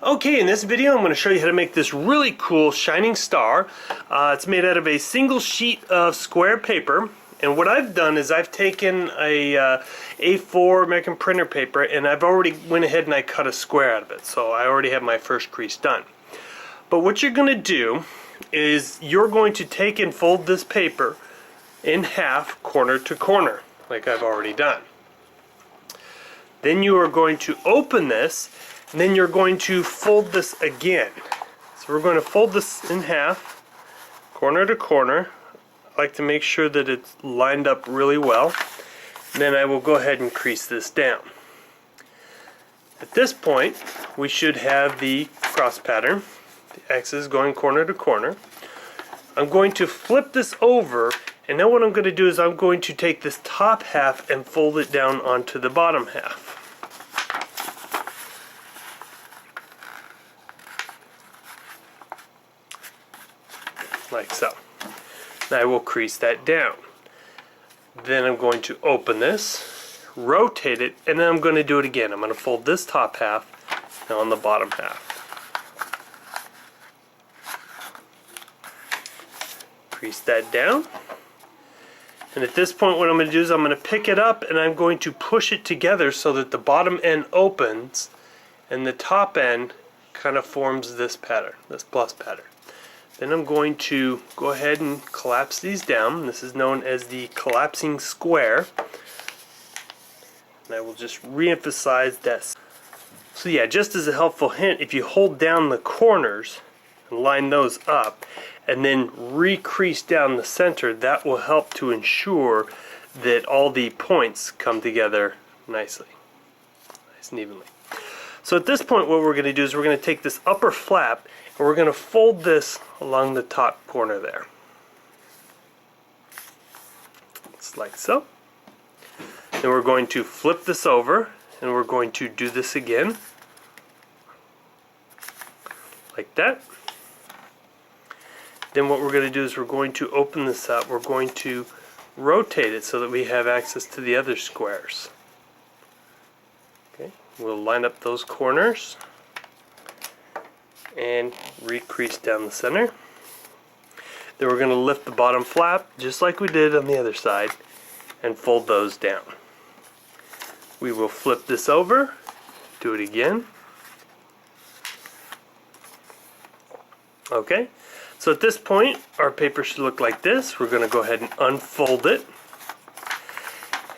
Okay, in this video I'm going to show you how to make this really cool shining star. It's made out of a single sheet of square paper, and what I've done is I've taken a A4 American printer paper and I've already went ahead and I cut a square out of it, so I already have my first crease done. But what you're going to do is you're going to take and fold this paper in half, corner to corner, like I've already done. Then you are going to open this, and then you're going to fold this again. So we're going to fold this in half, corner to corner. I like to make sure that it's lined up really well. Then I will go ahead and crease this down. At this point, we should have the cross pattern, the X's going corner to corner. I'm going to flip this over, and now what I'm going to do is I'm going to take this top half and fold it down onto the bottom half. Like so. Now I will crease that down. Then I'm going to open this, rotate it, and then I'm going to do it again. I'm going to fold this top half now on the bottom half. Crease that down. And at this point what I'm going to do is I'm going to pick it up and I'm going to push it together so that the bottom end opens and the top end kind of forms this pattern, this plus pattern. Then I'm going to go ahead and collapse these down. This is known as the collapsing square. And I will just re-emphasize this. So yeah, just as a helpful hint, if you hold down the corners and line those up and then re-crease down the center, that will help to ensure that all the points come together nicely, nice and evenly. So at this point what we're going to do is we're going to take this upper flap and we're going to fold this along the top corner there. Just like so. Then we're going to flip this over and we're going to do this again. Like that. Then what we're going to do is we're going to open this up. We're going to rotate it so that we have access to the other squares. Okay, we'll line up those corners and re-crease down the center. Then we're going to lift the bottom flap just like we did on the other side and fold those down. We will flip this over, do it again. Okay, so at this point our paper should look like this. We're going to go ahead and unfold it.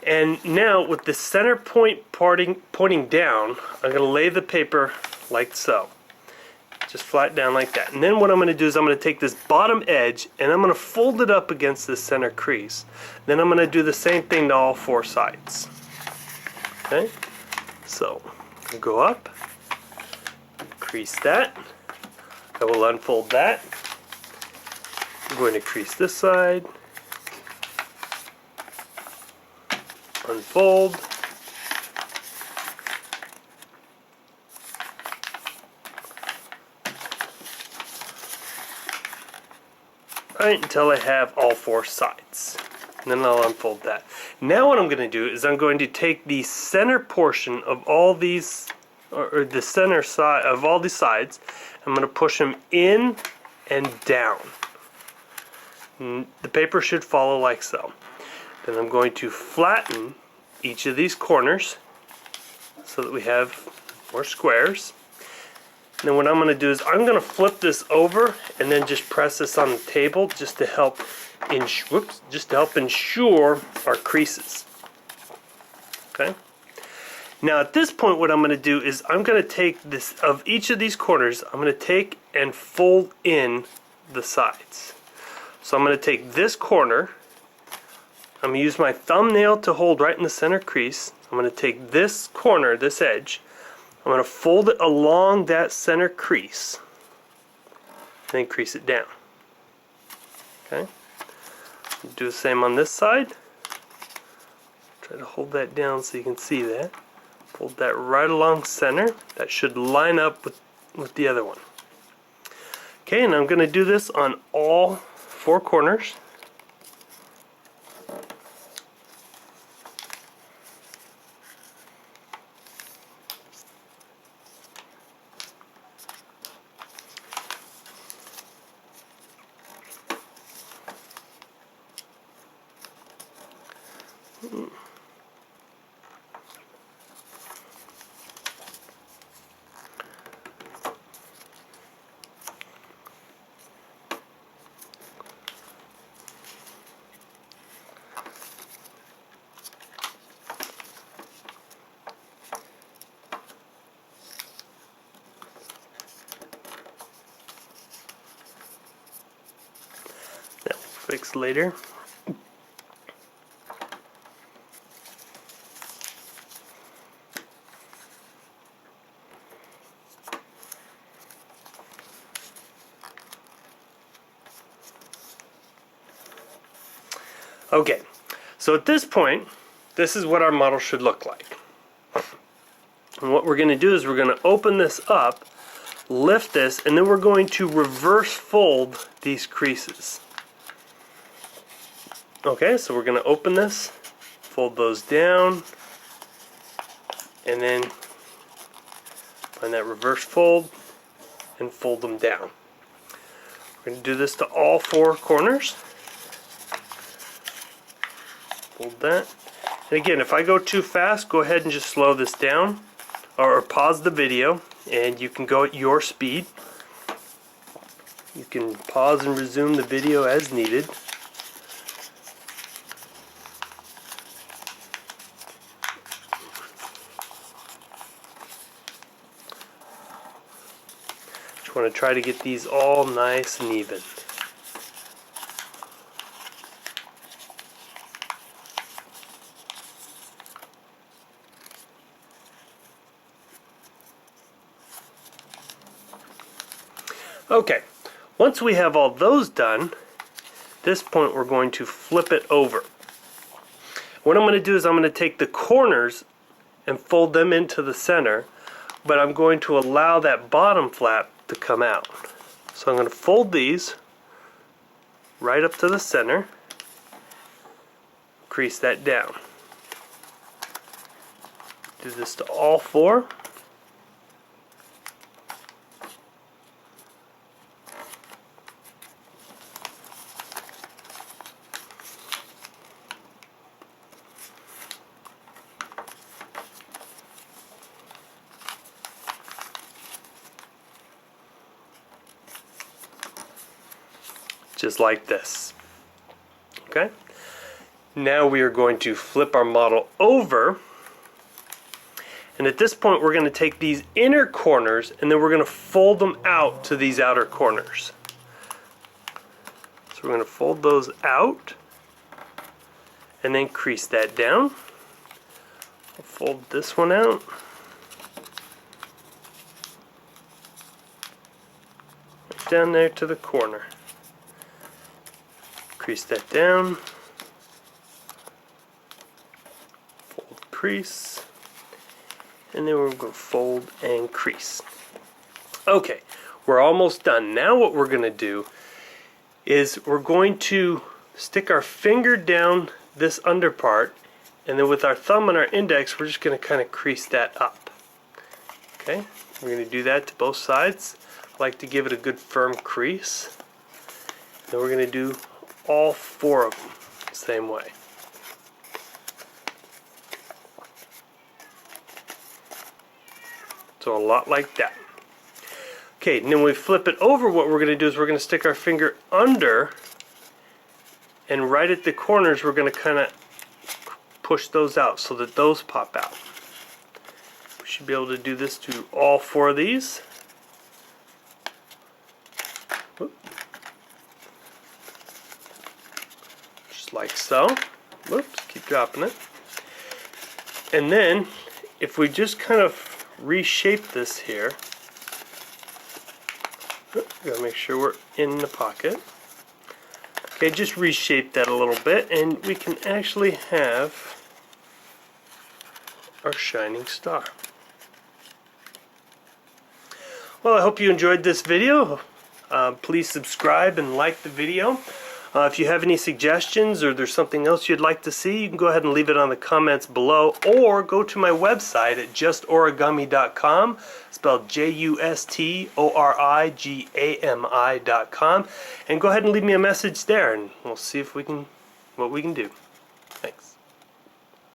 And now with the center point pointing down, I'm going to lay the paper like so. Just flat down like that. And then what I'm going to do is I'm going to take this bottom edge and I'm going to fold it up against the center crease. Then I'm going to do the same thing to all four sides. Okay, so go up, crease that. I will unfold that. I'm going to crease this side, unfold, right until I have all four sides, and then I'll unfold that. Now what I'm going to do is I'm going to take the center portion of all these, or the center side of all these sides, I'm going to push them in and down. And the paper should follow like so. Then I'm going to flatten each of these corners so that we have more squares. And then what I'm going to do is I'm going to flip this over and then just press this on the table just to help ensure our creases. Okay. Now at this point what I'm going to do is I'm going to take this, of each of these corners, I'm going to take and fold in the sides. So I'm going to take this corner, I'm going to use my thumbnail to hold right in the center crease. I'm going to take this corner, this edge, I'm going to fold it along that center crease, and then crease it down. Okay. Do the same on this side. Try to hold that down so you can see that. Fold that right along center. That should line up with the other one. Okay, and I'm going to do this on all four corners. fix later. Okay, so at this point, this is what our model should look like. And what we're going to do is we're going to open this up, lift this, and then we're going to reverse fold these creases. Okay, so we're going to open this, fold those down, and then find that reverse fold and fold them down. We're going to do this to all four corners. Fold that. And again, if I go too fast, go ahead and just slow this down or pause the video, and you can go at your speed. You can pause and resume the video as needed. Just want to try to get these all nice and even. Okay, once we have all those done, at this point we're going to flip it over. What I'm going to do is I'm going to take the corners and fold them into the center, but I'm going to allow that bottom flap to come out. So I'm going to fold these right up to the center, crease that down. Do this to all four. Just like this. Okay? Now we are going to flip our model over, and at this point we're going to take these inner corners and then we're going to fold them out to these outer corners. So we're going to fold those out and then crease that down. I'll fold this one out. Right down there to the corner. Crease that down, fold, crease, and then we're going to fold and crease. Okay, we're almost done. Now what we're going to do is we're going to stick our finger down this under part, and then with our thumb and our index we're just going to kind of crease that up. Okay, we're going to do that to both sides. I like to give it a good firm crease. Then we're going to do all four of them the same way. So a lot like that. Okay, and then when we flip it over, what we're going to do is we're going to stick our finger under, and right at the corners we're going to kind of push those out so that those pop out. We should be able to do this to all four of these. Like so. Whoops, keep dropping it. And then if we just kind of reshape this here, gotta make sure we're in the pocket. Okay, just reshape that a little bit and we can actually have our shining star. Well, I hope you enjoyed this video. Please subscribe and like the video. If you have any suggestions or there's something else you'd like to see, you can go ahead and leave it on the comments below, or go to my website at JustOrigami.com, spelled JustOrigami.com, and go ahead and leave me a message there, and we'll see if what we can do.